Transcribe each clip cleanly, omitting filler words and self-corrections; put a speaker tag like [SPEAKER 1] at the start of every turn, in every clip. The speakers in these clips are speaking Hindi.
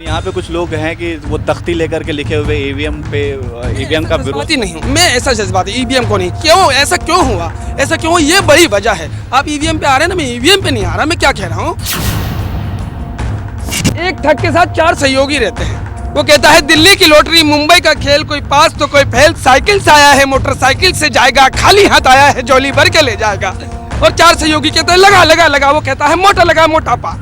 [SPEAKER 1] यहाँ पे कुछ लोग हैं कि वो तख्ती लेकर के लिखे हुए ईवीएम पे ईवीएम का विरोध।
[SPEAKER 2] जज्बाती नहीं हूँ मैं, ऐसा जज्बाती ईवीएम को नहीं। क्यों ऐसा क्यों हुआ, ऐसा क्यों हुआ, ये बड़ी वजह है। आप ईवीएम पे आ रहे हैं ना, मैं ईवीएम पे नहीं आ रहा। मैं क्या कह रहा हूँ, एक ठग के साथ 4 सहयोगी रहते हैं। वो कहता है दिल्ली की लॉटरी, मुंबई का खेल, कोई पास तो कोई फेल, साइकिल से आया है मोटरसाइकिल से जाएगा, खाली हाथ आया है झोली भर के ले जाएगा। और 4 सहयोगी कहते हैं लगा लगा लगा, वो कहता है मोटा लगा मोटापा।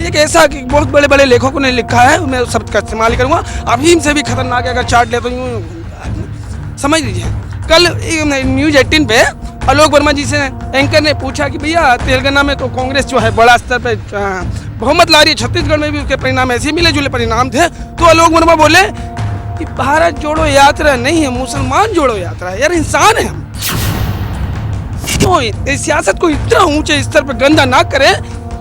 [SPEAKER 2] एक ऐसा कि बहुत बड़े बड़े लेखकों ने लिखा है, मैं उस शब्द का इस्तेमाल करूंगा, अफीम से भी खतरनाक है। अगर चार्ट ले तो यूं समझ लीजिए। कल न्यूज 18 पे आलोक वर्मा जी से एंकर ने पूछा कि भैया तेलंगाना में तो कांग्रेस जो है बड़ा स्तर पे बहुमत ला रही है, छत्तीसगढ़ में भी उसके परिणाम ऐसे मिले जुले परिणाम थे। तो आलोक वर्मा बोले कि भारत जोड़ो यात्रा नहीं है, मुसलमान जोड़ो यात्रा है। यार इंसान है हम, तो इस सियासत को इतना ऊंचे स्तर पर गंदा ना करें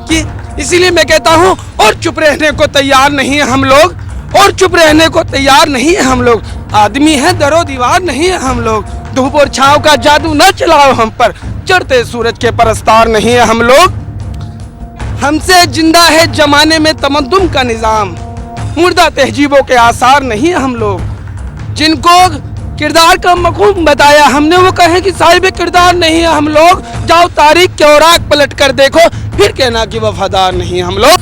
[SPEAKER 2] कि इसीलिए मैं कहता हूं और चुप रहने को तैयार नहीं है हम लोग, और चुप रहने को तैयार नहीं है हम लोग। आदमी है दरो दीवार नहीं है हम लोग। धूप और छांव का जादू न चलाओ हम पर, चढ़ते सूरज के परस्तार नहीं है हम लोग। हमसे जिंदा है जमाने में तमद्दुन का निजाम, मुर्दा तहजीबों के आसार नहीं है हम लोग। जिनको किरदार का मखूम बताया हमने, वो कहे कि साहिब किरदार नहीं है हम लोग। जाओ तारीख के औराक पलट कर देखो, फिर कहना कि वफादार नहीं हम लोग।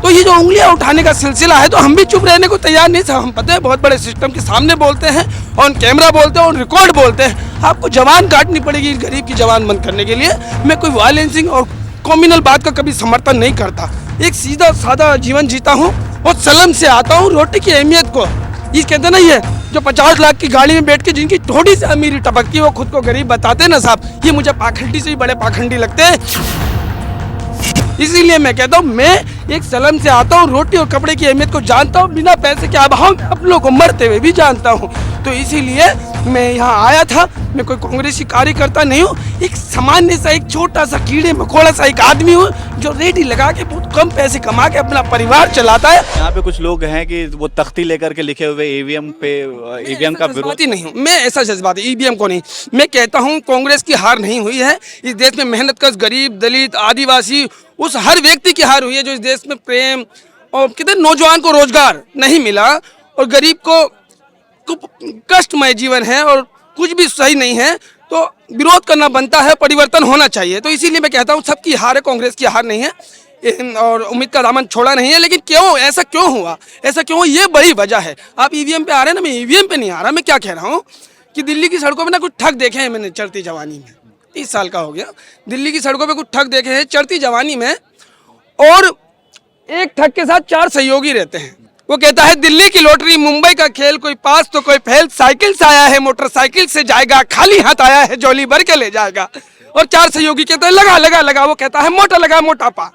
[SPEAKER 2] तो ये जो उंगलियां उठाने का सिलसिला है, तो हम भी चुप रहने को तैयार नहीं थे। हम पता है बहुत बड़े सिस्टम के सामने बोलते हैं, ऑन कैमरा बोलते हैं, ऑन रिकॉर्ड बोलते हैं। आपको जवान काटनी पड़ेगी इस गरीब की जवान बंद करने के लिए। मैं कोई वायलेंसिंग और कॉम्युनल बात का कभी समर्थन नहीं करता। एक सीधा सादा जीवन जीता हूँ और सलम से आता हूँ। रोटी की अहमियत को ये कहते ना, ये जो 50 लाख की गाड़ी में बैठ के जिनकी थोड़ी सी अमीरी टपकती है, वो खुद को गरीब बताते ना साहब, ये मुझे पाखंडी से ही बड़े पाखंडी लगते हैं। इसीलिए मैं कहता हूँ मैं एक सलम से आता हूँ, रोटी और कपड़े की अहमियत को जानता हूँ, बिना पैसे के अभाव में अपनों को मरते हुए भी जानता हूँ। तो इसीलिए मैं यहाँ आया था। मैं कोई कांग्रेसी कार्यकर्ता नहीं हूँ, एक सामान्य सा एक छोटा सा कीड़े मकोड़ा सा एक आदमी हूँ जो रेडी लगा के बहुत कम पैसे कमा के अपना परिवार चलाता है।
[SPEAKER 1] यहाँ पे कुछ लोग हैं कि वो तख्ती लेकर के लिखे हुए ईवीएम पे ईवीएम का विरोध।
[SPEAKER 2] जज्बाती नहीं हूँ मैं, ऐसा जज्बाती ईवीएम को नहीं। मैं कहता हूँ कांग्रेस की हार नहीं हुई है। इस देश में मेहनत कश गरीब दलित आदिवासी उस हर व्यक्ति की हार हुई है जो इस देश में प्रेम और कितने नौजवान को रोजगार नहीं मिला और गरीब को कष्टमय जीवन है और कुछ भी सही नहीं है, तो विरोध करना बनता है, परिवर्तन होना चाहिए। तो इसीलिए मैं कहता हूँ सबकी हार है, कांग्रेस की हार नहीं है और उम्मीद का दामन छोड़ा नहीं है। लेकिन क्यों ऐसा क्यों हुआ, ऐसा क्यों हुआ, ये बड़ी वजह है। आप ईवीएम पे आ रहे हैं ना, मैं ईवीएम पे नहीं आ रहा। मैं क्या कह रहा हूँ कि दिल्ली की सड़कों पर ना कुछ ठग देखे हैं मैंने चढ़ती जवानी में, 30 साल का हो गया। दिल्ली की सड़कों पे कुछ ठग देखे हैं चढ़ती जवानी में, और एक ठग के साथ 4 सहयोगी रहते हैं। वो कहता है दिल्ली की लॉटरी, मुंबई का खेल, कोई पास तो कोई फेल, साइकिल से आया है मोटरसाइकिल से जाएगा, खाली हाथ आया है झोली भर के ले जाएगा। और 4 सहयोगी कहते हैं लगा लगा लगा, वो कहता है मोटा लगा मोटापा।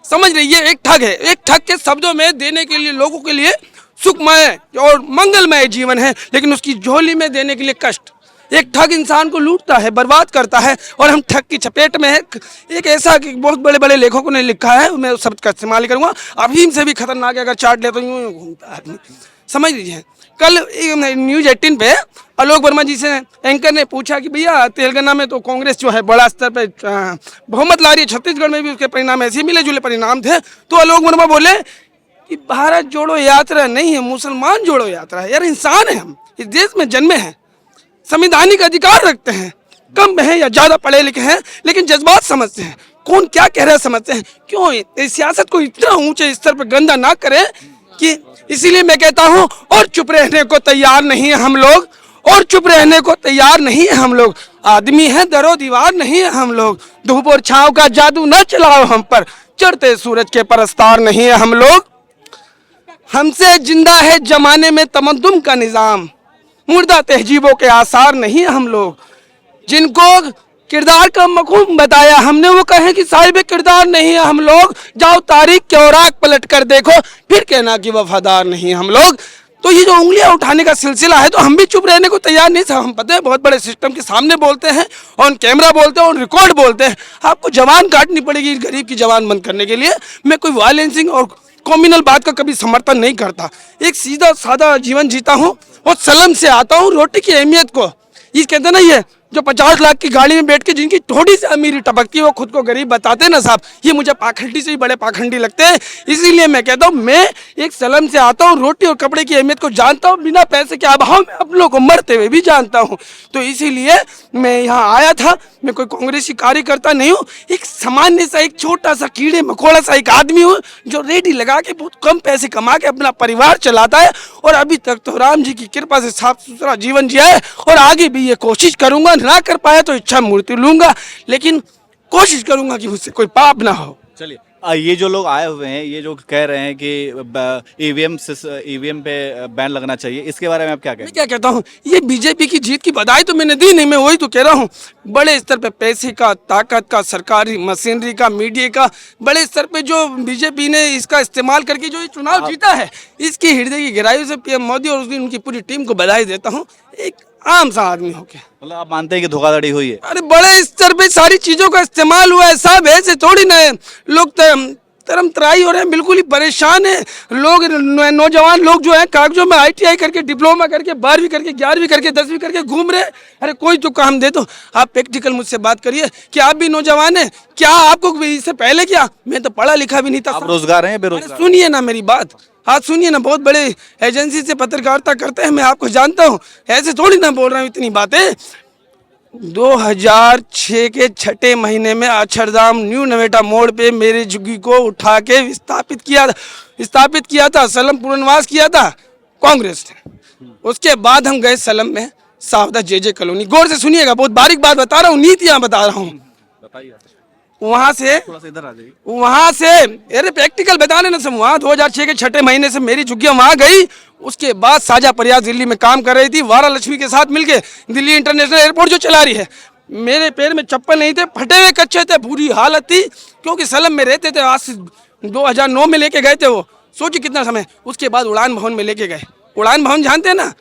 [SPEAKER 2] समझ रही है, एक ठग है। एक ठग के शब्दों में देने के लिए लोगों के लिए सुखमय और मंगलमय जीवन है, लेकिन उसकी झोली में देने के लिए कष्ट। एक ठग इंसान को लूटता है, बर्बाद करता है, और हम ठग की चपेट में है। एक ऐसा कि बहुत बड़े बड़े लेखकों ने लिखा है, मैं उस शब्द का इस्तेमाल करूंगा, अफीम से भी खतरनाक है। अगर चार्ट ले तो यूं घूमता आदमी, समझ लीजिए। कल न्यूज 18 पे आलोक वर्मा जी से एंकर ने पूछा कि भैया तेलंगाना में तो कांग्रेस जो है बड़ा स्तर पे बहुमत ला रही है, छत्तीसगढ़ में भी उसके परिणाम ऐसे मिले जुले परिणाम थे। तो आलोक वर्मा बोले कि भारत जोड़ो यात्रा नहीं है, मुसलमान जोड़ो यात्रा है। यार इंसान है हम, इस देश में जन्मे हैं, संवैधानिक अधिकार रखते हैं, कम हैं या ज्यादा पढ़े लिखे हैं, लेकिन जज्बात समझते हैं, कौन क्या कह रहा है समझते हैं। क्यों इस सियासत को इतना ऊंचे स्तर पर गंदा ना करें कि इसीलिए मैं कहता हूं और चुप रहने को तैयार नहीं है हम लोग, और चुप रहने को तैयार नहीं है हम लोग। आदमी है दरो दीवार नहीं है हम लोग। धूप और छांव का जादू न चलाओ हम पर, चढ़ते सूरज के परस्तार नहीं है हम लोग। हमसे जिंदा है जमाने में तमद्दुन का निजाम, मुर्दा तहजीबों के आसार नहीं है हम लोग। जिनको किरदार का मखूम बताया हमने, वो कहे कि साहिब किरदार नहीं है हम लोग। जाओ तारीख के औराक पलट कर देखो, फिर कहना कि वफादार नहीं हम लोग। तो ये जो उंगलियां उठाने का सिलसिला है, तो हम भी चुप रहने को तैयार नहीं थे। हम पता है बहुत बड़े सिस्टम के सामने बोलते हैं, ऑन कैमरा बोलते हैं, ऑन रिकॉर्ड बोलते हैं। आपको जवान काटनी पड़ेगी इस गरीब की जवान बंद करने के लिए। मैं कोई वायलेंसिंग और कॉम्युनल बात का कभी समर्थन नहीं करता। एक सीधा सादा जीवन जीता हूँ और सलम से आता हूँ। रोटी की अहमियत को ये कहते ना, ये जो 50 लाख की गाड़ी में बैठ के जिनकी थोड़ी सी अमीरी टपकती है वो खुद को गरीब बताते हैं ना साहब, ये मुझे पाखंडी से ही बड़े पाखंडी लगते हैं। इसीलिए मैं कहता हूँ, मैं एक सलम से आता हूँ, रोटी और कपड़े की अहमियत को जानता हूँ, बिना पैसे के अभाव में अपनों को मरते हुए भी जानता हूँ। तो इसीलिए मैं यहाँ आया था। मैं कोई कांग्रेसी कार्यकर्ता नहीं हूँ, एक सामान्य सा, एक छोटा सा कीड़े मकोड़ा सा एक आदमी हूँ जो रेडी लगा के बहुत कम पैसे कमा के अपना परिवार चलाता है। और अभी तक तो राम जी की कृपा से साफ सुथरा जीवन जिया है और आगे भी ये कोशिश करूंगा। ना कर पाया तो इच्छा मृत्यु लूंगा, लेकिन कोशिश करूंगा कि मुझसे कोई पाप ना हो।
[SPEAKER 1] चलिए, ये जो लोग आए हुए हैं, ये जो कह रहे हैं कि ईवीएम पे बैन लगना चाहिए, इसके बारे में आप क्या
[SPEAKER 2] मैं
[SPEAKER 1] कहेंगे?
[SPEAKER 2] क्या कहता हूँ, ये बीजेपी की जीत की बधाई तो मैंने दी नहीं, मैं वही तो कह रहा हूँ। बड़े स्तर पे पैसे का, ताकत का, सरकारी मशीनरी का, मीडिया का, बड़े स्तर पे जो बीजेपी ने इसका इस्तेमाल करके जो ये चुनाव जीता है, इसकी हृदय की गहराइयों से पीएम मोदी और उनकी पूरी टीम को बधाई देता हूँ, एक आम सा आदमी होके।
[SPEAKER 1] मतलब आप मानते हैं कि धोखाधड़ी हुई है?
[SPEAKER 2] अरे बड़े स्तर पे सारी चीजों का इस्तेमाल हुआ है साहब, ऐसे थोड़ी ना है। लोग तरम तराई हो रहे हैं, बिल्कुल ही परेशान है लोग। नौजवान लोग जो है कागजों में ITI करके, डिप्लोमा करके, 12वीं करके, 11वीं करके, 10वीं करके घूम रहे हैं। अरे कोई तो काम दे दो। आप प्रैक्टिकल मुझसे बात करिए कि आप भी नौजवान हैं क्या? आपको इससे पहले क्या? मैं तो पढ़ा लिखा भी नहीं था।
[SPEAKER 1] आप रोजगार हैं या
[SPEAKER 2] अरे
[SPEAKER 1] बेरोजगार?
[SPEAKER 2] सुनिए ना मेरी बात, आप सुनिए ना। बहुत बड़े एजेंसी से पत्रकारिता करते हैं, मैं आपको जानता हूँ, ऐसे थोड़ी ना बोल रहा हूँ इतनी बातें। 2006 के छठे महीने में अक्षरधाम न्यू नवेटा मोड़ पे मेरे झुग्गी को उठा के स्थापित किया था, सलम पुनर्वास किया था कांग्रेस ने। उसके बाद हम गए सलम में सावधा JJ कॉलोनी। गौर से सुनिएगा, बहुत बारीक बात बता रहा हूँ, नीतियाँ बता रहा हूँ।
[SPEAKER 1] बताइए,
[SPEAKER 2] वहाँ से
[SPEAKER 1] थोड़ा सा इधर आ जाइए।
[SPEAKER 2] वहाँ से अरे प्रैक्टिकल बताने ना सब। वहाँ 2006 के छठे महीने से मेरी झुग्गियाँ वहाँ गई। उसके बाद साझा प्रयास दिल्ली में काम कर रही थी, वारा लक्ष्मी के साथ मिलके दिल्ली इंटरनेशनल एयरपोर्ट जो चला रही है। मेरे पैर में चप्पल नहीं थे, फटे हुए कच्चे थे, बुरी हालत थी, क्योंकि सलम में रहते थे। आज से 2009 में लेके गए थे वो, सोचिए कितना समय। उसके बाद उड़ान भवन में लेके गए। उड़ान भवन जानते हैं ना,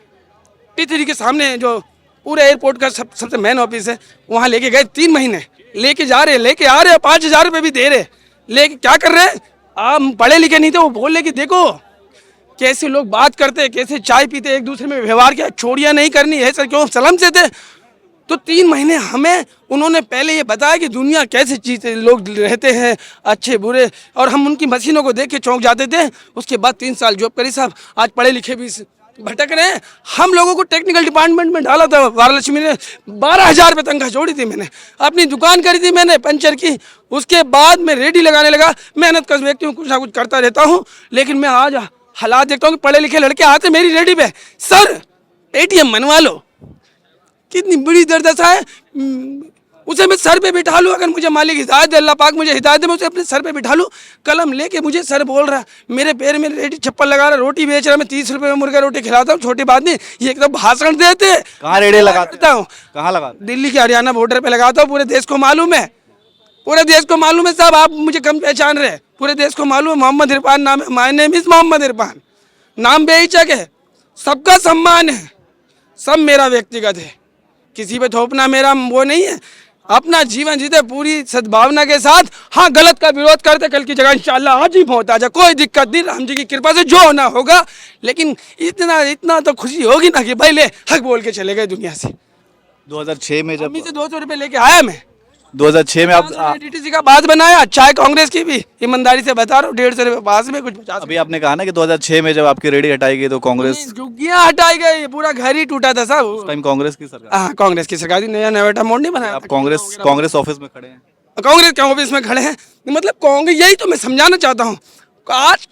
[SPEAKER 2] T3 के सामने जो पूरे एयरपोर्ट का सबसे मेन ऑफिस है, वहाँ लेके गए। 3 महीने लेके जा रहे, लेके आ रहे, 5,000 रुपये भी दे रहे। लेके क्या कर रहे हैं? आप पढ़े लिखे नहीं थे, वो बोल रहे कि देखो कैसे लोग बात करते हैं, कैसे चाय पीते, एक दूसरे में व्यवहार क्या, चोरियां नहीं करनी है सर। क्यों? सलम से थे। तो 3 महीने हमें उन्होंने पहले ये बताया कि दुनिया कैसे चीज़ें लोग रहते हैं, अच्छे बुरे, और हम उनकी मशीनों को देख के चौंक जाते थे। उसके बाद 3 साल जॉब करी साहब, आज पढ़े लिखे भी भटक रहे हैं। हम लोगों को टेक्निकल डिपार्टमेंट में डाला था वारालक्ष्मी ने, 12,000 रुपये तनख्वाह जोड़ी थी मैंने। अपनी दुकान करी थी मैंने पंचर की। उसके बाद मैं रेडी लगाने लगा। मेहनत कर व्यक्ति हूँ, कुछ ना कुछ करता रहता हूँ, लेकिन मैं आज हालात देखता हूँ कि पढ़े लिखे लड़के आते मेरी रेडी पे, सर ATM बनवा लो। कितनी बड़ी दुर्दशा है। उसे मैं सर पे बिठा लूँ, अगर मुझे मालिक हिदायत दे, अल्लाह पाक मुझे हिदायत दे, मैं उसे अपने सर पे बिठा लूँ। कलम लेके मुझे सर बोल रहा है, मेरे पैर में रेडी चप्पल लगा रहा, रोटी बेच रहा, मैं 30 रुपये में मुर्गा रोटी खिलाता हूँ, छोटी बात नहीं। ये एकदम भाषण देते।
[SPEAKER 1] कहाँ रेड़े लगाते
[SPEAKER 2] हूँ?
[SPEAKER 1] कहाँ लगाते?
[SPEAKER 2] दिल्ली के हरियाणा बॉर्डर पे लगाता हूँ। पूरे देश को मालूम है, पूरे देश को मालूम है साहब। आप मुझे कम पहचान रहे, पूरे देश को मालूम है। मोहम्मद इरफान नाम है, my name is Mohammed Irfan. नाम बेहिचक है, सबका सम्मान है, सब मेरा व्यक्तिगत है, किसी पे थोपना मेरा वो नहीं है। अपना जीवन जीते पूरी सद्भावना के साथ। हाँ, गलत का विरोध करते, कल की जगह इंशाल्लाह आज ही पहुंचा जा, कोई दिक्कत नहीं, राम जी की कृपा से जो होना होगा। लेकिन इतना तो खुशी होगी ना कि भाई ले हक बोल के चले गए दुनिया से।
[SPEAKER 1] 2006 में जब
[SPEAKER 2] अम्मी से 200 रुपये लेके आया मैं।
[SPEAKER 1] 2006 में आप
[SPEAKER 2] DTC का बात बनाया, अच्छा है कांग्रेस की भी, ईमानदारी से बता रहा हूँ। 150 रुपये पास में कुछ 50।
[SPEAKER 1] अभी आपने कहा ना कि 2006 में जब आपकी रेडी हटाई गई तो कांग्रेस,
[SPEAKER 2] झुग्गियाँ हटाई गई, पूरा घर ही टूटा था साहब।
[SPEAKER 1] उस टाइम कांग्रेस की सरकार।
[SPEAKER 2] हाँ, कांग्रेस की सरकार थी, नया नवेटा मोड़ नहीं बनाया।
[SPEAKER 1] आप कांग्रेस ऑफिस में खड़े हैं?
[SPEAKER 2] कांग्रेस के ऑफिस में खड़े हैं, मतलब कांग्रेस, यही तो मैं समझाना चाहता हूँ। आज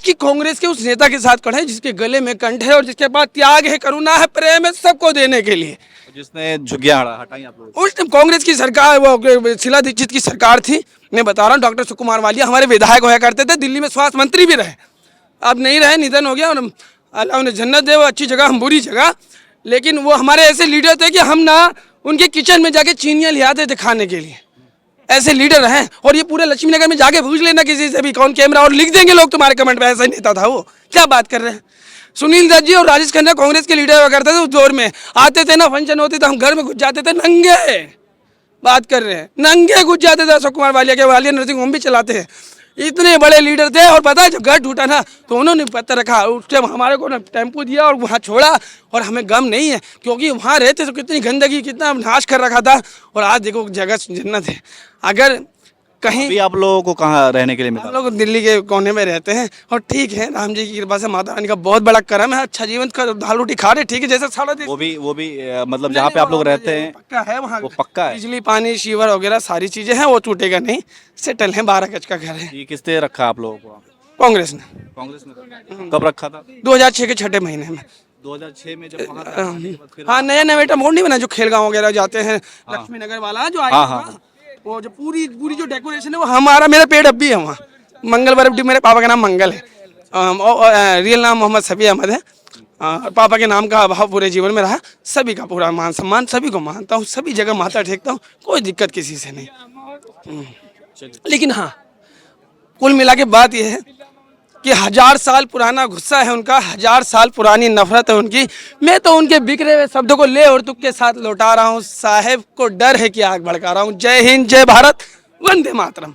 [SPEAKER 2] की कांग्रेस के उस नेता के साथ खड़े हैं जिसके गले में कंठ है और जिसके पास त्याग है, करुणा है, प्रेम है, सबको देने के लिए।
[SPEAKER 1] जिसने झुग्गियां हटाई आप लोग?
[SPEAKER 2] उस टाइम कांग्रेस की सरकार, वो शीला दीक्षित की सरकार थी। मैं बता रहा हूँ, डॉक्टर सुकुमार वालिया हमारे विधायक होया करते थे, दिल्ली में स्वास्थ्य मंत्री भी रहे। अब नहीं रहे, निधन हो गया, और अल्लाह उन्हें जन्नत दे। वो अच्छी जगह, हम बुरी जगह। लेकिन वो हमारे ऐसे लीडर थे कि हम ना उनके किचन में जाके चीनियाँ ले आते थे खाने के लिए। ऐसे लीडर हैं। और ये पूरे लक्ष्मी नगर में जाके पूछ लेना किसी से भी, कौन कैमरा, और लिख देंगे लोग तुम्हारे कमेंट में, ऐसा ही नेता था वो। क्या बात कर रहे हैं? सुनील दत्त जी और राजेश खन्ना कांग्रेस के लीडर हुआ करते थे उस दौर में। आते थे ना, फंक्शन होते थे, हम घर में घुस जाते थे नंगे। बात कर रहे हैं, नंगे घुस जाते थे। अशोक कुमार वालिया के, वालिया नर्सिंग होम भी चलाते हैं। इतने बड़े लीडर थे, और पता है जब घर टूटा ना तो उन्होंने पत्थर रखा, उस टाइम हमारे को ना टेम्पो दिया और वहाँ छोड़ा, और हमें गम नहीं है क्योंकि वहाँ रहते तो कितनी गंदगी, कितना नाश कर रखा था, और आज देखो जगह जन्नत है। अगर कहीं
[SPEAKER 1] अभी आप लोगों को कहाँ रहने के लिए
[SPEAKER 2] हम
[SPEAKER 1] मिला?
[SPEAKER 2] लोग दिल्ली के कोने में रहते हैं, और ठीक है, राम जी की कृपा से, माता रानी का बहुत बड़ा करम है, अच्छा जीवन का दाल रोटी खा रहे, ठीक है, जैसा सारा देश।
[SPEAKER 1] वो भी मतलब जहाँ पे आप लोग रहते हैं
[SPEAKER 2] पक्का है वहाँ,
[SPEAKER 1] वो पक्का है?
[SPEAKER 2] बिजली पानी शीवर वगैरह सारी चीजें हैं, वो टूटेगा नहीं, सेटल है, 12 गज का घर है।
[SPEAKER 1] ये किसने रखा आप लोगों को?
[SPEAKER 2] कांग्रेस ने
[SPEAKER 1] कांग्रेस ने रखा? कब रखा था?
[SPEAKER 2] 2006 के छठे महीने में।
[SPEAKER 1] 2006 में जब वहाँ था,
[SPEAKER 2] हाँ, नया नवेटा मोड़ नहीं बना जो खेलगांव वगैरह जाते हैं, लक्ष्मी नगर वाला जो आया
[SPEAKER 1] हाँ,
[SPEAKER 2] था, वो जो पूरी पूरी जो डेकोरेशन है वो हमारा, मेरा पेड़ अब भी है वहाँ। मंगल बरबडी, मेरे पापा का नाम मंगल है, रियल नाम मोहम्मद सफ़ी अहमद है। पापा के नाम का अभाव पूरे जीवन में रहा, सभी का पूरा मान सम्मान, सभी को मानता हूँ, सभी जगह माथा टेकता हूँ, कोई दिक्कत किसी से नहीं। लेकिन हाँ, कुल मिला के बात यह है कि 1000 साल पुराना गुस्सा है उनका, 1000 साल पुरानी नफरत है उनकी। मैं तो उनके बिखरे हुए शब्दों को ले और तुक के साथ लौटा रहा हूँ, साहेब को डर है कि आग भड़का रहा हूँ। जय हिंद, जय भारत, वंदे मातरम।